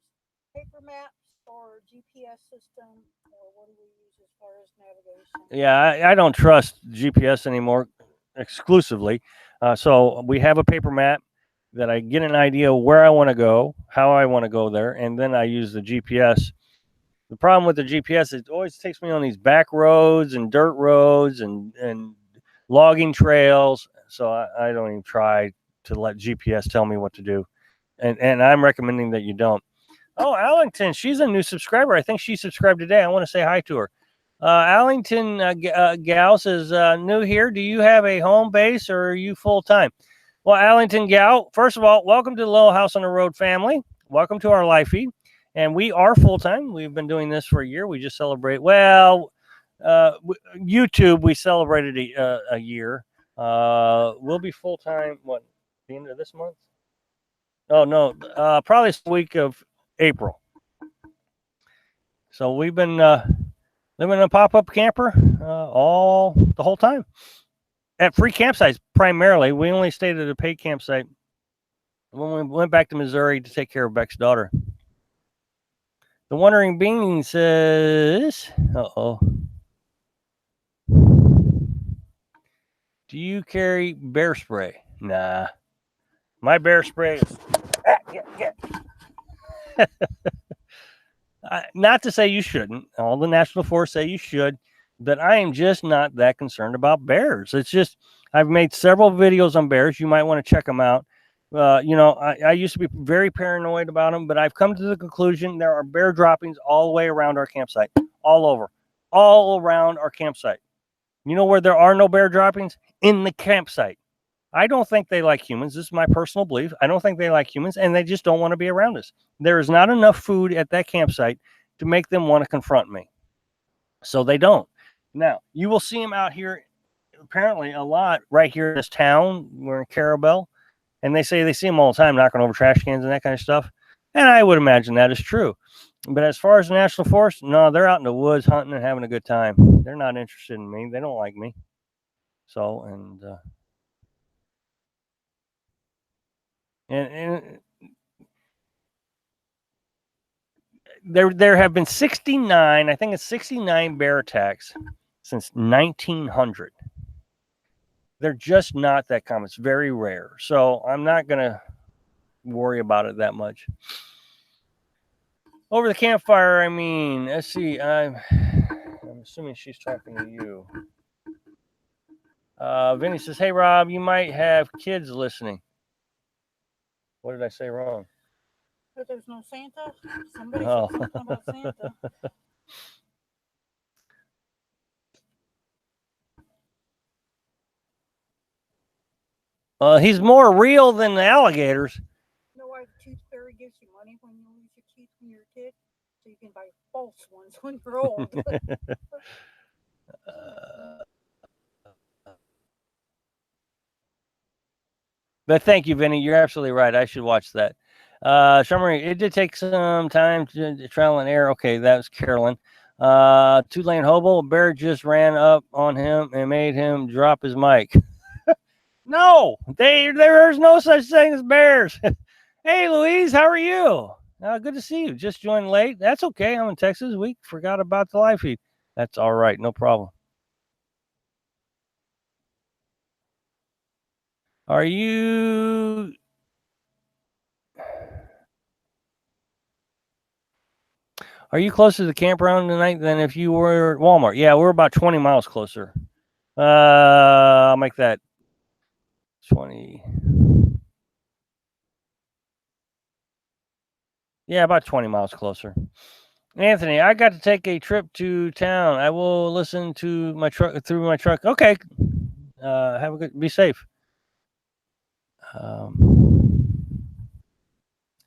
paper maps or GPS system, or what do we use as far as navigation? Yeah, I don't trust GPS anymore exclusively. So we have a paper map that I get an idea where I want to go, how I want to go there, and then I use the GPS. The problem with the GPS is it always takes me on these back roads and dirt roads and logging trails. So I don't even try to let GPS tell me what to do. And I'm recommending that you don't. Oh, Allington, she's a new subscriber. I think she subscribed today. I want to say hi to her. Allington Gal says, new here. Do you have a home base or are you full time? Well, Allington Gal, first of all, welcome to the Little House on the Road family. Welcome to our live feed. And we are full time. We've been doing this for a year. We just celebrate. Well, YouTube, we celebrated a year. We'll be full time. What, the end of this month? Oh no, probably the week of April. So we've been living in a pop-up camper all the whole time at free campsites primarily. We only stayed at a paid campsite when we went back to Missouri to take care of Beck's daughter. The Wandering Bean says, "Uh-oh. Do you carry bear spray?" Nah. My bear spray is... Not to say you shouldn't. All the national forests say you should, but I am just not that concerned about bears. It's just, I've made several videos on bears. You might want to check them out. I used to be very paranoid about them, but I've come to the conclusion there are bear droppings all the way around our campsite, all around our campsite. You know where there are no bear droppings? In the campsite. I don't think they like humans. This is my personal belief. I don't think they like humans, and they just don't want to be around us. There is not enough food at that campsite to make them want to confront me. So they don't. Now, you will see them out here apparently a lot right here in this town. We're in Carrabelle, and they say they see them all the time knocking over trash cans and that kind of stuff. And I would imagine that is true. But as far as the National Forest, no, they're out in the woods hunting and having a good time. They're not interested in me. They don't like me. So, and there have been 69, I think it's 69 bear attacks since 1900. They're just not that common. It's very rare. So I'm not going to worry about it that much. Over the campfire, I mean, let's see. I'm assuming she's talking to you. Vinny says, "Hey, Rob, you might have kids listening." What did I say wrong? But there's no Santa? Somebody said something about Santa. He's more real than the alligators. You know why the tooth fairy gives you money when you lose your teeth when you're a kid? So you can buy false ones when you're old. But thank you, Vinny. You're absolutely right. I should watch that. Summary, it did take some time to trial and error. Okay, that was Carolyn. Two-lane hobo, a bear just ran up on him and made him drop his mic. No, there's no such thing as bears. Hey, Louise, how are you? Good to see you. Just joined late. That's okay. I'm in Texas. We forgot about the live feed. That's all right. No problem. Are you closer to the campground tonight than if you were at Walmart? Yeah, we're about 20 miles closer. I'll make that 20. Yeah, about 20 miles closer. Anthony, I got to take a trip to town. I will listen to my truck through my truck. Okay. Have a good. Be safe.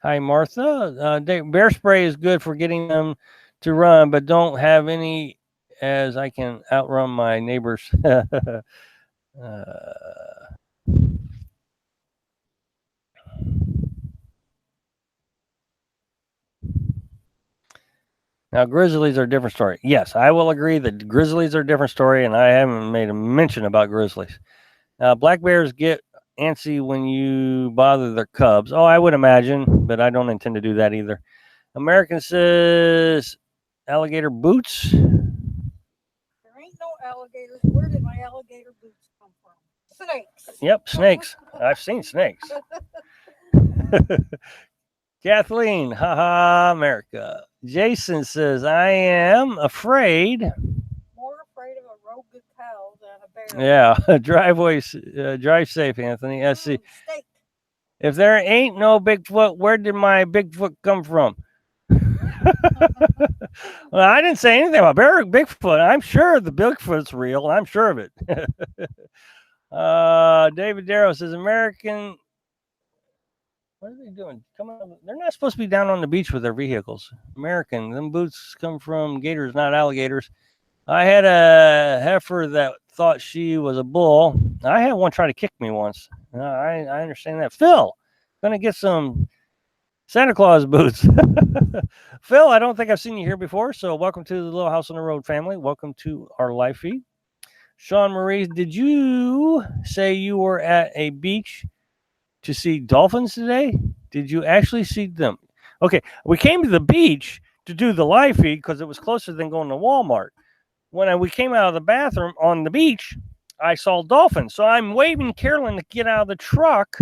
Hi, Martha. Bear spray is good for getting them to run, but don't have any as I can outrun my neighbors. Now, grizzlies are a different story. Yes, I will agree that grizzlies are a different story, and I haven't made a mention about grizzlies. Black bears get antsy when you bother their cubs. Oh, I would imagine, but I don't intend to do that either. American says alligator boots. There ain't no alligators. Where did my alligator boots come from? Snakes. Yep, snakes. I've seen snakes. Kathleen, haha, America. Jason says, I am afraid. More afraid of a rogue cow than a bear. Yeah, drive safe, Anthony. Let's see. Steak. If there ain't no Bigfoot, where did my Bigfoot come from? Well, I didn't say anything about Bigfoot. I'm sure the Bigfoot's real. I'm sure of it. David Darrow says, American. What are they doing? They're not supposed to be down on the beach with their vehicles. American. Them boots come from gators, not alligators. I had a heifer that thought she was a bull. I had one try to kick me once. I understand that. Phil, gonna get some Santa Claus boots. Phil, I don't think I've seen you here before, so welcome to the Little House on the Road family. Welcome to our live feed. Sean Marie, did you say you were at a beach to see dolphins today? Did you actually see them? Okay, we came to the beach to do the live feed because it was closer than going to Walmart. When we came out of the bathroom on the beach, I saw dolphins. So I'm waving Carolyn to get out of the truck.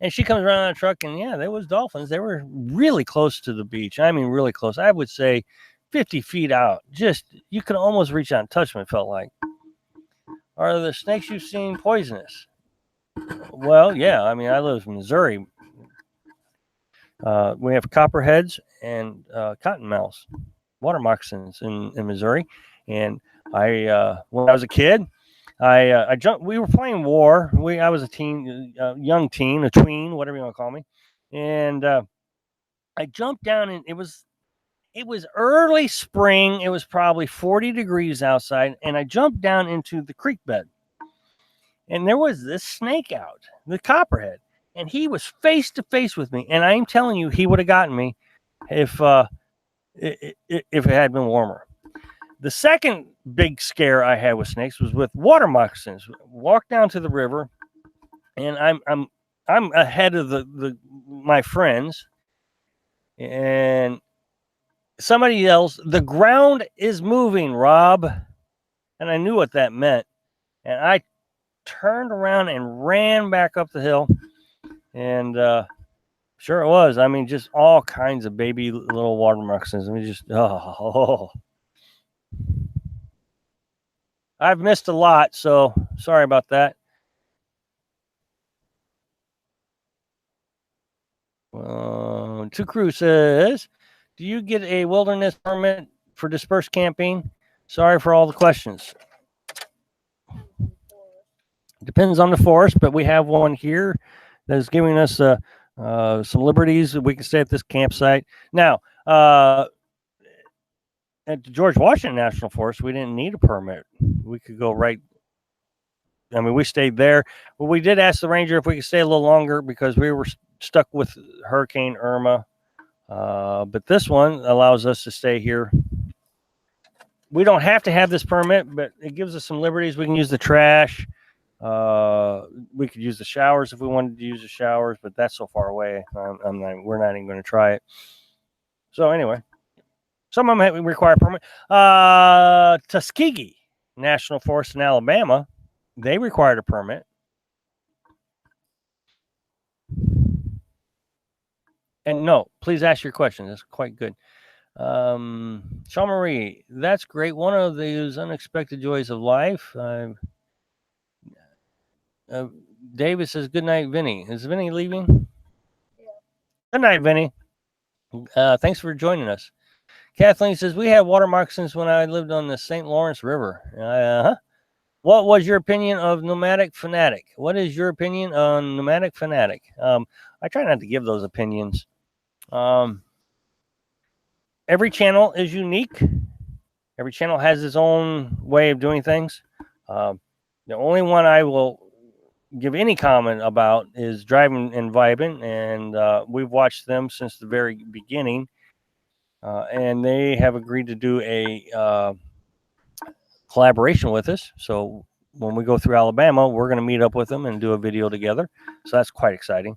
And she comes around the truck, and yeah, there was dolphins. They were really close to the beach. I mean, really close. I would say 50 feet out. Just, you could almost reach out and touch them, it felt like. Are the snakes you've seen poisonous? Well, yeah. I mean, I live in Missouri. We have copperheads and cottonmouths, water moccasins in Missouri. And when I was a kid, I jumped. We were playing war. I was a teen, young teen, a tween, whatever you want to call me, and I jumped down, and it was early spring. It was probably 40 degrees outside, and I jumped down into the creek bed, and there was this snake out, the copperhead, and he was face to face with me, and I'm telling you, he would have gotten me if it had been warmer. The second big scare I had with snakes was with water moccasins. Walked down to the river, and I'm ahead of my friends, and somebody yells, "The ground is moving, Rob," and I knew what that meant, and I turned around and ran back up the hill, and sure it was. I mean, just all kinds of baby little water moccasins. I mean, just oh. I've missed a lot, so sorry about that. Two Crew says, do you get a wilderness permit for dispersed camping? Sorry for all the questions. Depends on the forest, but we have one here that is giving us some liberties. We can stay at this campsite. Now, at the George Washington National Forest, we didn't need a permit. We could go right. I mean, we stayed there. Well, we did ask the ranger if we could stay a little longer because we were stuck with Hurricane Irma. But this one allows us to stay here. We don't have to have this permit, but it gives us some liberties. We can use the trash. We could use the showers if we wanted to use the showers, but that's so far away. We're not even going to try it. So anyway, some of them require a permit. Tuskegee National Forest in Alabama, they required a permit. And no, please ask your question. That's quite good. Sean Marie, that's great. One of those unexpected joys of life. David says, good night, Vinny. Is Vinny leaving? Yeah. Good night, Vinny. Thanks for joining us. Kathleen says, we had water moccasins when I lived on the St. Lawrence River. What was your opinion of Nomadic Fanatic? What is your opinion on Nomadic Fanatic? I try not to give those opinions. Every channel is unique. Every channel has its own way of doing things. The only one I will give any comment about is Driving and Vibing, and we've watched them since the very beginning, and they have agreed to do a collaboration with us. So when we go through Alabama, we're going to meet up with them and do a video together. So that's quite exciting.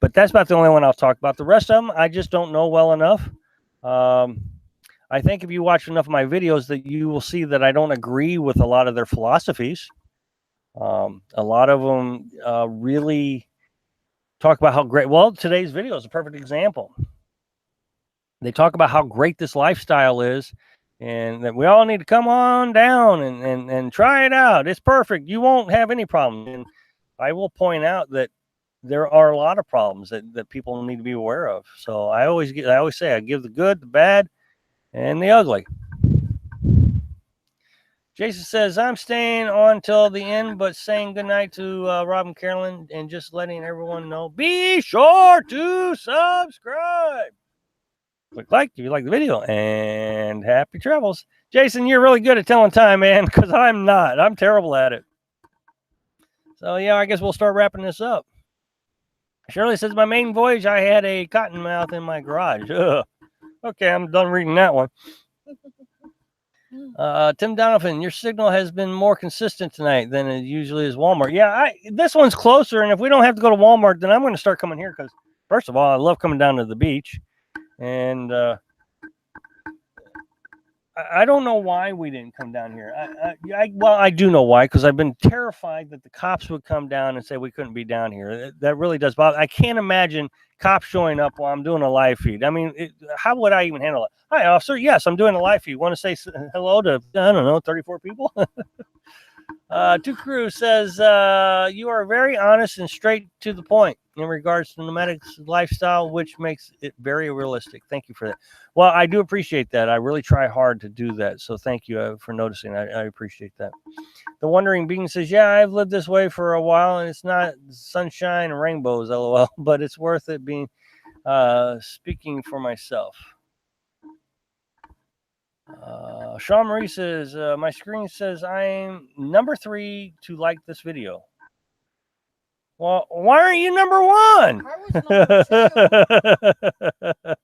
But that's about the only one I'll talk about. The rest of them, I just don't know well enough. I think if you watch enough of my videos, that you will see that I don't agree with a lot of their philosophies. A lot of them really talk about how great. Well, today's video is a perfect example. They talk about how great this lifestyle is, and that we all need to come on down and try it out. It's perfect. You won't have any problems. And I will point out that there are a lot of problems that people need to be aware of. So I always say I give the good, the bad, and the ugly. Jason says, I'm staying on till the end, but saying goodnight to Rob and Carolyn and just letting everyone know, be sure to subscribe. Click like if you like the video, and happy travels. Jason, you're really good at telling time, man, because I'm not. I'm terrible at it. So, yeah, I guess we'll start wrapping this up. Shirley says, my main voyage, I had a cottonmouth in my garage. Ugh. Okay, I'm done reading that one. Tim Donovan, your signal has been more consistent tonight than it usually is Walmart. Yeah, this one's closer, and if we don't have to go to Walmart, then I'm going to start coming here because, first of all, I love coming down to the beach, and I don't know why we didn't come down here. Well, I do know why, because I've been terrified that the cops would come down and say we couldn't be down here. That really does bother. I can't imagine cops showing up while I'm doing a live feed. I mean, how would I even handle it? Hi, officer. Yes, I'm doing a live feed. Want to say hello to, I don't know, 34 people? Two Crew says, you are very honest and straight to the point in regards to nomadic's lifestyle, which makes it very realistic. Thank you for that. Well, I do appreciate that. I really try hard to do that. So thank you for noticing. I appreciate that. The Wondering Being says, yeah, I've lived this way for a while, and it's not sunshine and rainbows, LOL, but it's worth it being speaking for myself. Sean Marie says, my screen says I'm number 3 to like this video. Well, why aren't you number 1? I was number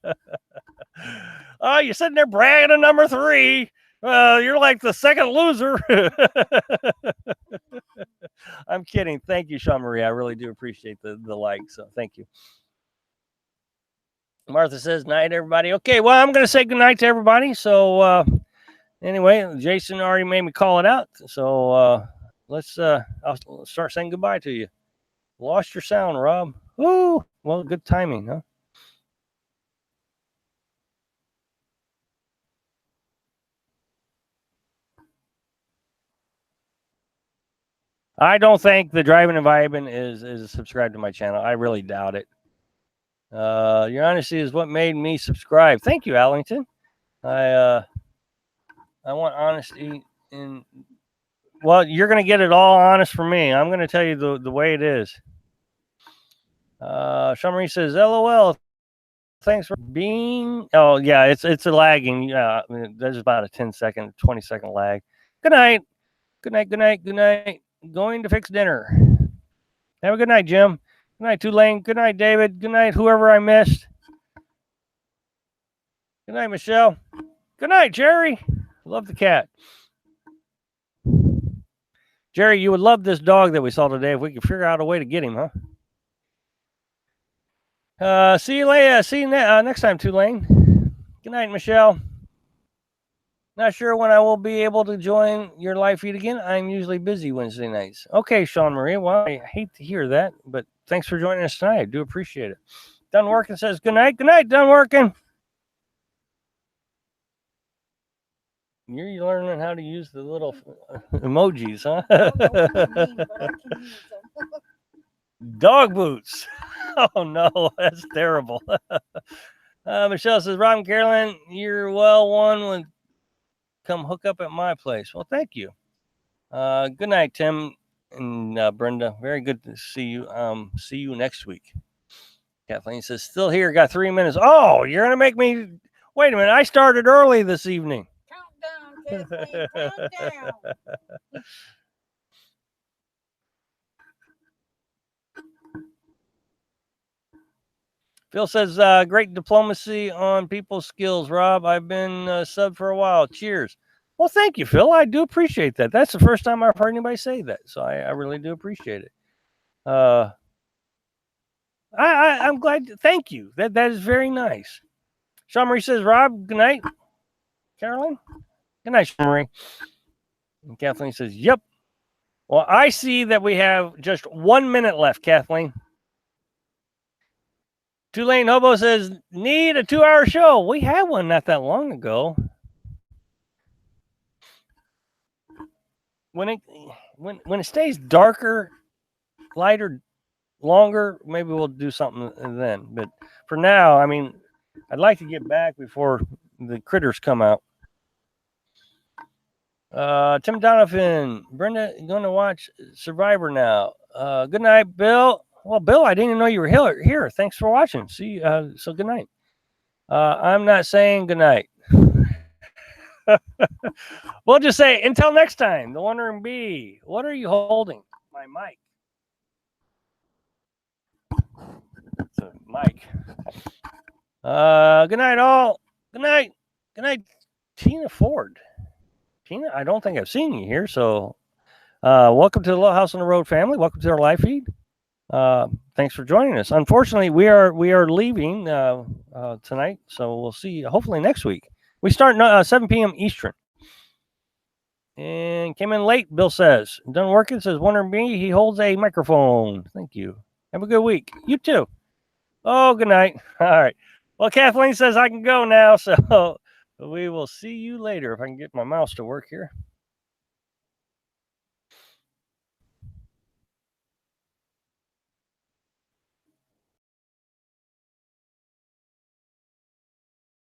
2. Oh, you're sitting there bragging on number 3. You're like the second loser. I'm kidding. Thank you, Sean Marie. I really do appreciate the like. So thank you. Martha says, night, everybody. Okay, well, I'm going to say goodnight to everybody. So anyway, Jason already made me call it out. So I'll start saying goodbye to you. Lost your sound, Rob. Ooh, well, good timing, huh? I don't think the Driving and Vibing is subscribed to my channel. I really doubt it. Your honesty is what made me subscribe. Thank you, Allington. I want honesty in. Well, you're gonna get it all honest from me. I'm gonna tell you the way it is. Sean Marie says, "LOL. Thanks for being." Oh yeah, it's a lagging. Yeah, I mean, there's about a 10-second, 20-second lag. Good night. Good night. Good night. Good night. Going to fix dinner. Have a good night, Jim. Good night, Tulane. Good night, David. Good night, whoever I missed. Good night, Michelle. Good night, Jerry. Love the cat. Jerry, you would love this dog that we saw today if we could figure out a way to get him, huh? See you later. See you next time, Tulane. Good night, Michelle. Not sure when I will be able to join your live feed again. I'm usually busy Wednesday nights. Okay, Sean Marie. Well, I hate to hear that, but thanks for joining us tonight. I do appreciate it. Done Working says good night. Good night, Done Working. You're learning how to use the little emojis, huh? I don't know what you mean, but I can use them. Dog boots. Oh, no, that's terrible. Michelle says, Rob and Carolyn, you're well one would come hook up at my place. Well, thank you. Good night, Tim and Brenda. Very good to see you. See you next week. Kathleen says, still here, got 3 minutes. Oh, you're going to make me. Wait a minute. I started early this evening. Countdown, Kathleen, countdown. Phil says, great diplomacy on people's skills, Rob. I've been sub for a while. Cheers. Well, thank you, Phil. I do appreciate that. That's the first time I've heard anybody say that. So I really do appreciate it. I'm glad. Thank you. That is very nice. Sean Marie says, Rob, good night. Carolyn, good night, Sean Marie. And Kathleen says, yep. Well, I see that we have just 1 minute left, Kathleen. Tulane Hobo says, need a 2-hour show. We had one not that long ago. When it stays darker, lighter, longer, maybe we'll do something then. But for now, I mean, I'd like to get back before the critters come out. Tim Donovan, Brenda, going to watch Survivor now. Good night, Bill. Well, Bill, I didn't even know you were here. Thanks for watching. See, so good night. I'm not saying good night. We'll just say until next time. The Wondering Bee. What are you holding? My mic. It's a mic. Good night, all. Good night. Good night, Tina Ford. Tina, I don't think I've seen you here. So, welcome to the Little House on the Road family. Welcome to our live feed. Thanks for joining us. Unfortunately, we are leaving tonight, so we'll see you hopefully next week. We start 7 p.m. Eastern. And came in late, Bill says. Done working, says Wondering Bee. He holds a microphone. Thank you. Have a good week. You too. Oh, good night. All right. Well, Kathleen says I can go now, so we will see you later if I can get my mouse to work here.